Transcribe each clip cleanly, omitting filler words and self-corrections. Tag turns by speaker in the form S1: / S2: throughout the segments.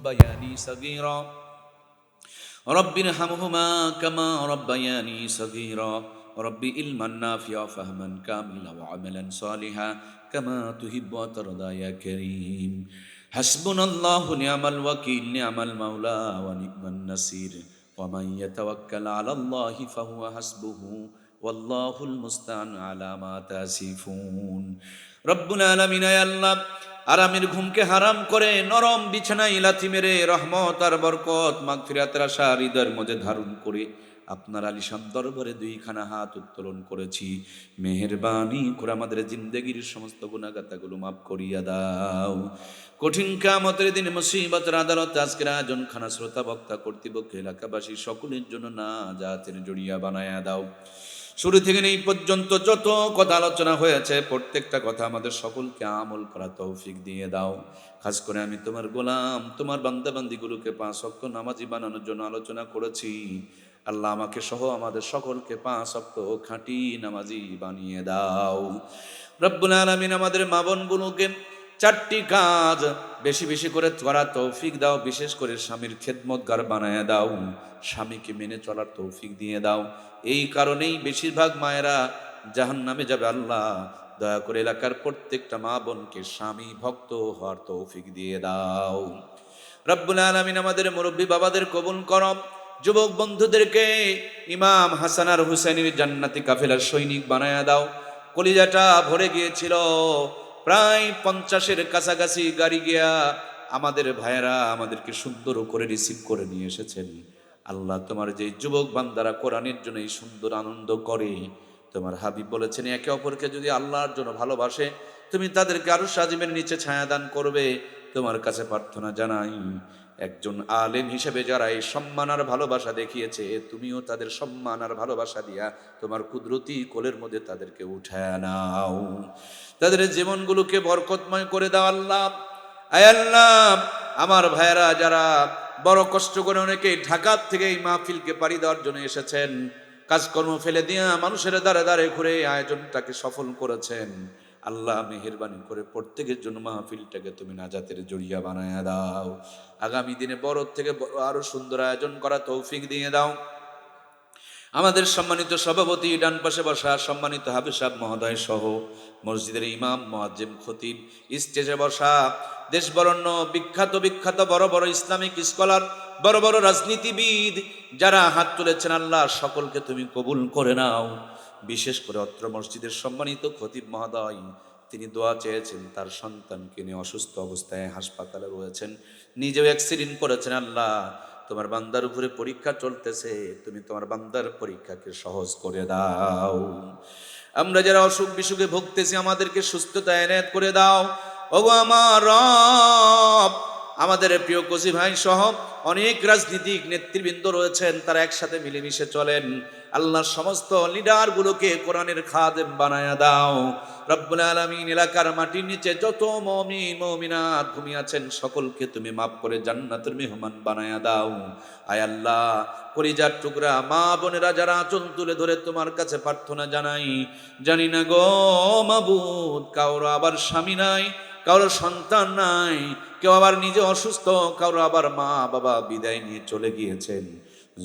S1: ربياني صغيرا رب ارحمهما كما ربياني صغيرا رب علما نافعا فهما كاملا وعملا صالحا كما تحب وترضى يا كريم حسبنا الله نعم الوكيل نعم المولى ونعم النصير ومن يتوكل على الله فهو حسبه والله المستعان على ما تصفون রব্বুল আলামিন আয় আল্লাহ আরামের ঘুমকে হারাম করে নরম বিছানায় লাথি মেরে রহমত আর বরকত মাগফিরাতের আশা হৃদয়ের মধ্যে ধারণ করে আপনার আলিশান দরবারে দুইখানা হাত উত্তোলন করেছি। মেহেরবানি করে আমাদের জিন্দেগির সমস্ত গুনাহগাতাগুলো মাফ করিয়া দাও। কঠিন কিয়ামতের দিন মুসিবতের আদালতে আজকের আয়োজন খানা শ্রোতা বক্তা কর্তৃপক্ষ এলাকাবাসী সকলের জন্য নাজাতের জড়িয়া বানায়া দাও। শুরু থেকে এই পর্যন্ত যত কথা আলোচনা হয়েছে প্রত্যেকটা কথা আমাদের সকলকে আমল করা তৌফিক দিয়ে দাও। খাস করে আমি তোমার গোলাম তোমার বান্দা বান্দিগুলোকে 5 ওয়াক্ত নামাজি বানানোর জন্য আলোচনা করেছি। আল্লাহ আমাকে সহ আমাদের সকলকে 5 ওয়াক্ত খাঁটি নামাজি বানিয়ে দাও। রব্বুল আলামিন আমাদের মা বোনগুলোকে 4টি কাজ বেশি বেশি করে করা তৌফিক দাও। বিশেষ করে স্বামীর খেদমতগার বানায় দাও, স্বামীকে মেনে চলার তৌফিক দিয়ে দাও। এই কারণেই বেশিরভাগ মায়েরা জাহান্নামে যাবে। আল্লাহ দয়া করে এলাকার প্রত্যেকটা মা বোনকে স্বামী ভক্ত হওয়ার তৌফিক দিয়ে দাও। রব্বুল আলামিন আমাদের মুরব্বী বাবাদের কবুল করো, যুবক বন্ধুদেরকে ইমাম হাসান আর হুসাইনের জান্নাতি কাফেলার সৈনিক বানায়া দাও। কলিজাটা ভরে গিয়েছিল, প্রায় 50-এর কাছাকাছি গাড়ি গিয়া আমাদের ভাইয়েরা আমাদেরকে সুন্দর করে রিসিভ করে নিয়ে এসেছেন। আল্লাহ তোমার যে যুবক বান্দারা কোরআনের জন্য এই সুন্দর আনন্দ করে, তোমার হাবিব বলেছেন একে অপরকে যদি আল্লাহর জন্য ভালোবাসে তুমি তাদেরকে আরো সাজিমের নিচে ছায়া দান করবে। তোমার কাছে প্রার্থনা জানাই একজন আলেম হিসেবে যারা এই সম্মান আর ভালোবাসা দেখিয়েছে তুমিও তাদের সম্মান আর ভালোবাসা দিয়া তোমার কুদরতি কোলের মধ্যে তাদেরকে উঠায় নাও। তাদের জীবনগুলোকে বরকতময় করে দাও আল্লাহ। আয় আল্লাহ আমার ভাইয়েরা যারা বড় কষ্ট করে অনেকে ঢাকা থেকে এই মাহফিলকে পাড়ি দেওয়ার জন্য এসেছেন, কাজকর্ম ফেলে দিয়া মানুষের দ্বারে দ্বারে ঘুরে আয়োজনটাকে সফল করেছেন, আল্লাহ মেহেরবানি করে প্রত্যেকের জন্য মাহফিলটাকে তুমি নাজাতের জড়িয়া বানায়া দাও। আগামী দিনে বড় থেকে বড় আরো সুন্দর আয়োজন করা তৌফিক দিয়ে দাও। আমাদের সম্মানিত সভাপতি ডান পাশে বসা সম্মানিত হাফেজ সাহেব মহোদয় সহ মসজিদের ইমাম মুয়াজ্জিম খতিব, স্টেজে বসা দেশ বরণ্য বিখ্যাত বিখ্যাত বড় বড় ইসলামিক স্কলার, বড় বড় রাজনীতিবিদ যারা হাত তুলেছেন আল্লাহ সকলকে তুমি কবুল করে নাও। বিশেষ করে অত্র মসজিদের সম্মানিত খতিব মহোদয়, তিনি দোয়া চেয়েছেন তার সন্তানকে নিয়ে অসুস্থ অবস্থায় হাসপাতালে রয়েছেন, নিজেও অ্যাক্সিডেন্ট করেছেন। আল্লাহ তোমার বান্দার উপরে পরীক্ষা চলতেছে, তুমি তোমার বান্দার পরীক্ষাকে সহজ করে দাও। আমরা যারা অসুখ বিসুখে ভুগতেছি আমাদেরকে সুস্থতা এনায়েত করে দাও। ওগো আমার রব, আমাদের প্রিয় কোসি ভাই সহ অনেক রাজনীতিক নেতৃবৃন্দ রয়েছেন, তারা একসাথে মিলেমিশে চলেন। আল্লাহ সমস্ত লিডারগুলোকে কোরআনের খাদেম বানায়া দাও। রব্বুল আলামিন এলাকার মাটির নিচে যত মুমিন মুমিনাত ঘুমিয়ে আছেন সকলকে তুমি মাফ করে জান্নাতের মেহমান বানায়া দাও। আয় আল্লাহ কলিজার টুকরা মা বোনেরা যারা আঁচল তুলে ধরে তোমার কাছে প্রার্থনা জানাই, জানি না গো মাবুদ, কারো আবার স্বামী নাই, কারো সন্তান নাই, কেউ আবার নিজে অসুস্থ, কারো আবার মা বাবা বিদায় নিয়ে চলে গিয়েছেন।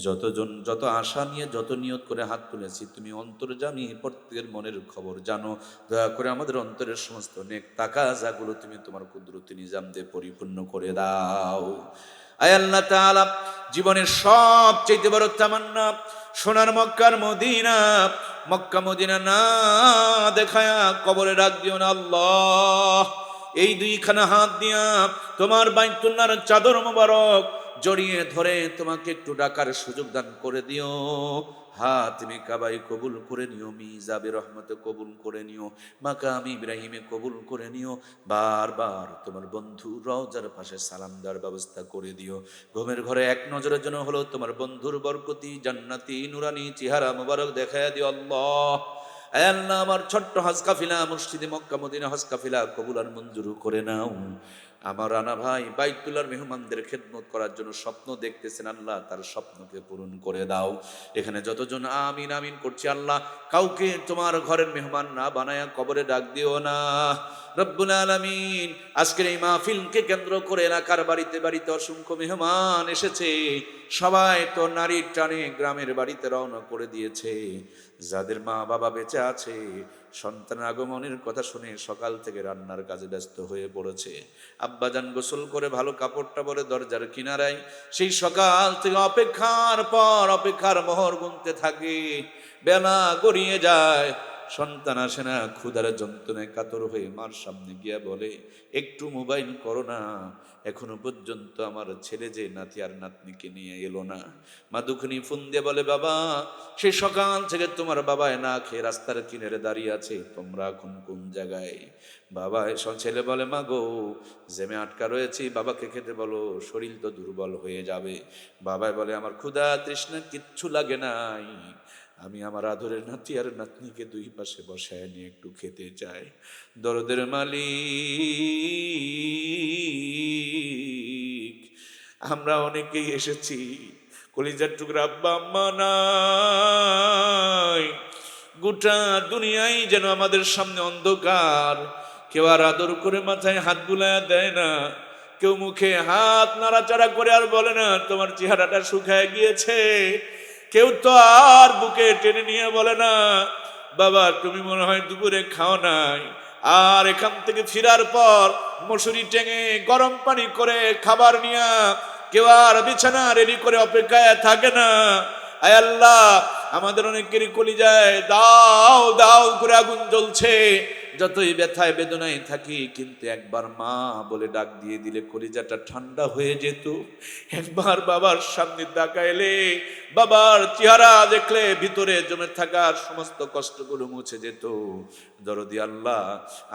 S1: যতজন যত আশা নিয়ে যত নিয়ত করে হাত তুলেছি তুমি অন্তর জানি, প্রত্যেকের মনের খবর জানো। দয়া করে আমাদের অন্তরের সমস্ত নেক তাকাজাগুলো তুমি তোমার কুদরতি নিজাম দিয়ে পরিপূর্ণ করে দাও। আয় আল্লাহ তাআলা জীবনের সবচেয়ে বড় তামান্না সোনার মক্কার মদিনা, মক্কা মদিনা না দেখায়া কবরে রাখ দিও না আল্লাহ। এই দুইখানা হাত দিয়া তোমার বাইতুল্লাহর চাদর মোবারক জড়িয়ে ধরে তোমাকে একটু ডাকার সুযোগ দান করে দিও। হাতিমে কাবাই কবুল করে নিও, মিজাবে রহমতে কবুল করে নিও, মাকাম ইব্রাহিমে কবুল করে নিও। বারবার তোমার বন্ধু রওজার পাশে সালাম দেওয়ার ব্যবস্থা করে দিও। ঘুমের ঘরে এক নজরের জন্য হলো তোমার বন্ধুর বরকতি জান্নাতি নুরানি চেহারা মোবারক দেখায় দিও আল্লাহ। আয় আল্লাহ আমার ছোট্ট হজ কাফিলা মসজিদে মক্কা মদিনা হজ কাফিলা কবুল আর মঞ্জুর করে নাও। আমার রানা ভাই বাইতুল্লাহর মেহমানদের খেদমত করার জন্য স্বপ্ন দেখতেছেন, আল্লাহ তার স্বপ্নকে পূরণ করে দাও। এখানে যতজন আমিন আমিন করছি, আল্লাহ কাউকে তোমার ঘরের মেহমান না বানায়া কবরে ডাক দিও না রব্বুল আলামিন। আজকের এই মাহফিলকে কেন্দ্র করে এলাকার বাড়িতে বাড়িতে অসংখ্য মেহমান এসেছে, সবাই তো নারীর টানে গ্রামের বাড়িতে রওনা করে দিয়েছে। যাদের মা বাবা বেঁচে আছে, সন্তান আগমনের কথা শুনে সকাল থেকে রান্নার কাজে ব্যস্ত হয়ে পড়েছে। আব্বাজান গোসল করে ভালো কাপড়টা পরে দরজার কিনারায় সেই সকাল থেকে অপেক্ষার পর অপেক্ষার মোহর গুনতে থাকে। বেলা গড়িয়ে যায়, সন্তান আসে না, ক্ষুধার যন্ত্রণায় কাতর হয়ে মার সামনে গিয়া বলে, একটু মোবাইল করো না, এখনো পর্যন্ত আমার ছেলে যে নাতি আর নাতনিকে নিয়ে এলো না। মা দুঃখনি ফোন দিয়ে বলে, বাবা সেই সকাল থেকে তোমার বাবায় না খেয়ে রাস্তার কিনারে দাঁড়িয়ে আছে, তোমরা এখন কোন জায়গায়? বাবা এসব ছেলে বলে, মা গো জেমে আটকা রয়েছি, বাবাকে খেতে বলো, শরীর তো দুর্বল হয়ে যাবে। বাবাই বলে, আমার ক্ষুধা তৃষ্ণা কিচ্ছু লাগে নাই, আমি আমার আদরের নাতি আর নাতনিকে দুই পাশে বসায় নিয়ে একটু খেতে চাই। দরদের মালিক, আমরা অনেকেই এসেছি, কলিজার টুকরা আব্বা আম্মা নাই, গোটা দুনিয়ায় যেন আমাদের সামনে অন্ধকার। কেউ আর আদর করে মাথায় হাত বুলায়া দেয় না, কেউ মুখে হাত নাড়াচাড়া করে আর বলে না তোমার চেহারাটা শুকায় গিয়েছে। কেউ তো আর বুকে টেনে নিয়ে বলে না বাবা তুমি মনে হয় দুপুরে খাও নাই। আর এখান থেকে ফিরার পর মশুরি টেঙে গরম পানি করে খাবার নিয়া কেউ আর বিছানা রেডি করে অপেক্ষায় থাকে না। আয় আল্লাহ, আমাদের অনেকেরই কলিজায় দাও দাও করে আগুন জ্বলছে, যতই ব্যথায় বেদনায় থাকি, কিন্তু একবার মা বলে ডাক দিয়ে দিলে কলিজাটা ঠান্ডা হয়ে যেত। একবার বাবার সামনে তাকাইলে, বাবার চেহারা দেখলে ভিতরে জমে থাকার সমস্ত কষ্টগুলো মুছে যেত। দরদি আল্লাহ,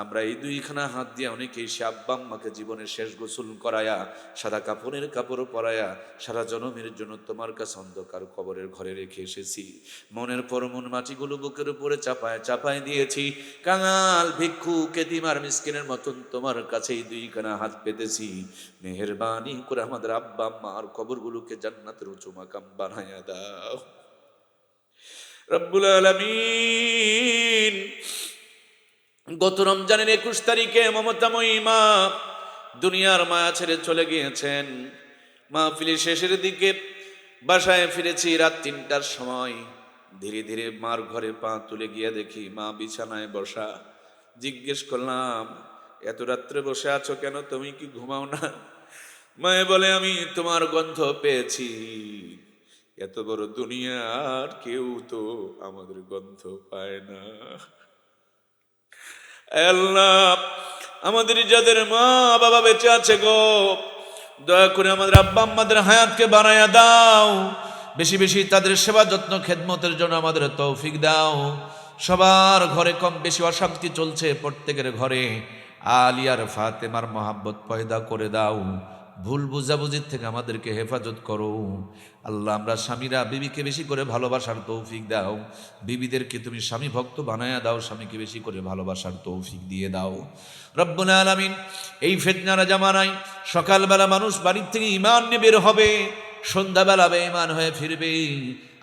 S1: আমরা এই দুইখানা হাত দিয়ে অনেকেই সে আব্বা আম্মাকে জীবনের শেষ গোসল করায়া, সাদা কাপড়ের কাপড় পরায়া সারা জনমের জন্য তোমার কাছে অন্ধকার কবরের ঘরে রেখে এসেছি। মনের পর মন মাটিগুলো বুকের উপরে চাপায় চাপায় দিয়েছি। কাঙাল ভিক্ষু কেতিমার মিসকিনের মতন তোমার কাছেই দুইখানা হাত পেতেছি। মেহেরবানি করে আমাদের আব্বা আম্মার কবরগুলোকে জান্নাতের উঁচু মাকাম বানায়া দাও রব্বুল আলামিন। গত রমজানের 21 তারিখে মমতাময়ী মা দুনিয়ার মায়া ছেড়ে চলে গিয়েছেন। মাহফিলের শেষের দিকে বাসায় ফিরেছি রাত 3টার সময়। ধীরে ধীরে মার ঘরে পা তুলে গিয়ে দেখি মা বিছানায় বসা। জিজ্ঞেস করলাম, এত রাত্রে বসে আছো কেন, তুমি কি ঘুমাও না? মায়ে বলে, আমি তোমার গন্ধ পেয়েছি, এত বড় দুনিয়ার কেউ তো আমাদের গন্ধ পায় না। আল্লাহ, আমাদের যাদের মা বাবা বেঁচে আছে গো, দয়া করে আমাদের আব্বা আম্মাদের হায়াতকে বাড়ায়া দাও। বেশি বেশি তাদের সেবা যত্ন খেদমতের জন্য আমাদের তৌফিক দাও। সবার ঘরে কম বেশি অশান্তি চলছে, প্রত্যেকের ঘরে আলিয়ার ফাতেমার মহাব্বত পয়দা করে দাও। ভুল বুঝাবুঝির থেকে আমাদেরকে হেফাজত করো আল্লাহ। আমরা স্বামীরা বিবিকে বেশি করে ভালোবাসার তৌফিক দাও। বিবিদেরকে তুমি স্বামী ভক্ত বানায়া দাও, স্বামীকে বেশি করে ভালোবাসার তৌফিক দিয়ে দাও রব্বুল আলামিন। এই ফিতনার জামানায় সকালবেলা মানুষ বাড়ির থেকে ঈমান নিয়ে বের হবে, সন্ধ্যাবেলা বেঈমান হয়ে ফিরবে।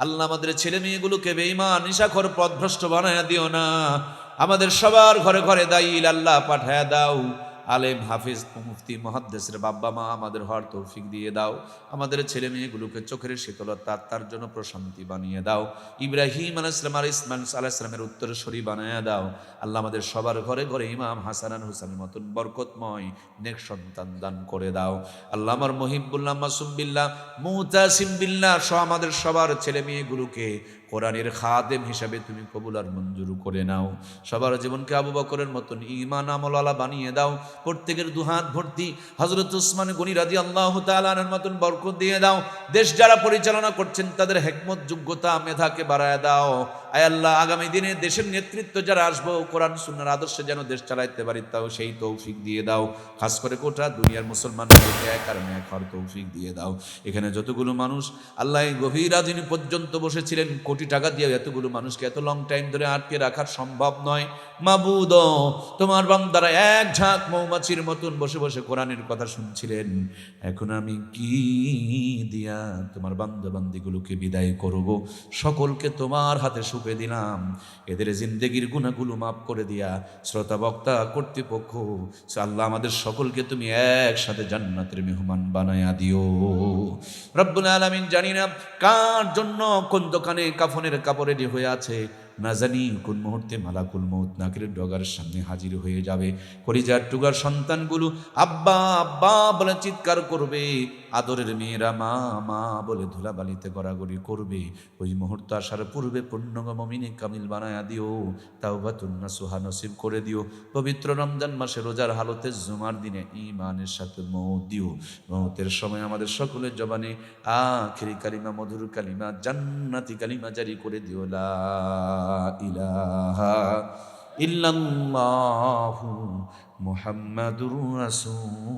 S1: আল্লাহ, আমাদের ছেলে মেয়েগুলোকে বেঈমান নিশাখোর পথভ্রষ্ট বানায়া দিও না। আমাদের সবার ঘরে ঘরে দাইল আল্লাহ পাঠায়া দাও। আলেম হাফিজ মুফতি মুহাদ্দিসের বাবা মা আমাদের হওয়ার তৌফিক দিয়ে দাও। আমাদের ছেলে মেয়েগুলোকে চোখের শীতলতা তার জন্য প্রশান্তি বানিয়ে দাও। ইব্রাহিম আলাইহিস সালাম আর ইসমাঈল আলাইহিস সালামের উত্তরসূরি বানায়া দাও আল্লাহ। আমাদের সবার ঘরে ঘরে ইমাম হাসান আর হুসাইনের মতন বরকতময় নেক সন্তান দান করে দাও আল্লাহ। আমার মুহিব্বুল্লাহ, মাসুম বিল্লাহ, মুতাসিম বিল্লাহ সহ আমাদের সবার ছেলে মেয়েগুলোকে কোরআনের খাদেম হিসাবে তুমি কবুল আর মঞ্জুর করে নাও। সবার জীবনকে আবু বকরের মতন ঈমান আমলওয়ালা বানিয়ে দাও। প্রত্যেকের দুহাত ভর্তি হযরত উসমান গনি রাদিয়াল্লাহু তাআলা আনহুর মতন বরকত দিয়ে দাও। দেশ যারা পরিচালনা করছেন তাদের হিকমত যোগ্যতা মেধাকে বাড়ায় দাও। আয় আল্লাহ, আগামী দিনে দেশের নেতৃত্ব যারা আসবো কোরআন সুন্নাহর আদর্শে যেন দেশ চালাইতে পারি তাও সেই তৌফিক দিয়ে দাও। খাস করে গোটা দুনিয়ার মুসলমানদেরকে এক আর এক হওয়ার তৌফিক দিয়ে দাও। এখানে যতগুলো মানুষ আল্লাহ গভীর রাজনী পর্যন্ত বসেছিলেন, কোটি কোটি টাকা দিয়ে এতগুলো মানুষকে এত লং টাইম ধরে আটকে রাখার সম্ভব নয়। মাবুদ, তোমার বান্দারা এক ঝাঁক মৌমাছির মতন বসে বসে কোরআনের কথা শুনছিলেন, এখন আমি কি দিয়া তোমার বান্দা বান্দিগুলোকে বিদায় করব? সকলকে তোমার হাতে সঁপে দিলাম, এদের জিন্দেগির গুনাহগুলো মাফ করে দিয়া শ্রোতা বক্তা কর্তৃপক্ষ আল্লাহ আমাদের সকলকে তুমি একসাথে জান্নাতের মেহমান বানায়া দিও। রব্বুল আলামিন, জানি না কার জন্য কোন দোকানে কাফনের কাপড় রেডি হয়ে আছে, না জানি কোন মুহূর্তে মালাকুল মউত নাকের ডগার সামনে হাজির হয়ে যাবে। কলিজার টুগার সন্তানগুলো আব্বা আব্বা বলে চিৎকার করবে, আদরের মেয়েরা মা মা বলে ধুলাবালিতে গড়াগড়ি করবে। ওই মুহূর্ত আসার পূর্বে পূর্ণগ মুমিনে কামিল বানায়া দিও, তাওবাতুন নাসুহা নসিব করে দিও। পবিত্র রমজান মাসে রোজার হালতে জুমার দিনে ঈমানের সাথে মওত দিও। মওতের সময় আমাদের সকলের জবানে আখিরি কালিমা, মধুর কালিমা, জান্নাতি কালিমা জারি করে দিও, লা ইলাহা ইল্লাল্লাহু মুহাম্মাদুর রাসূলুল্লাহ।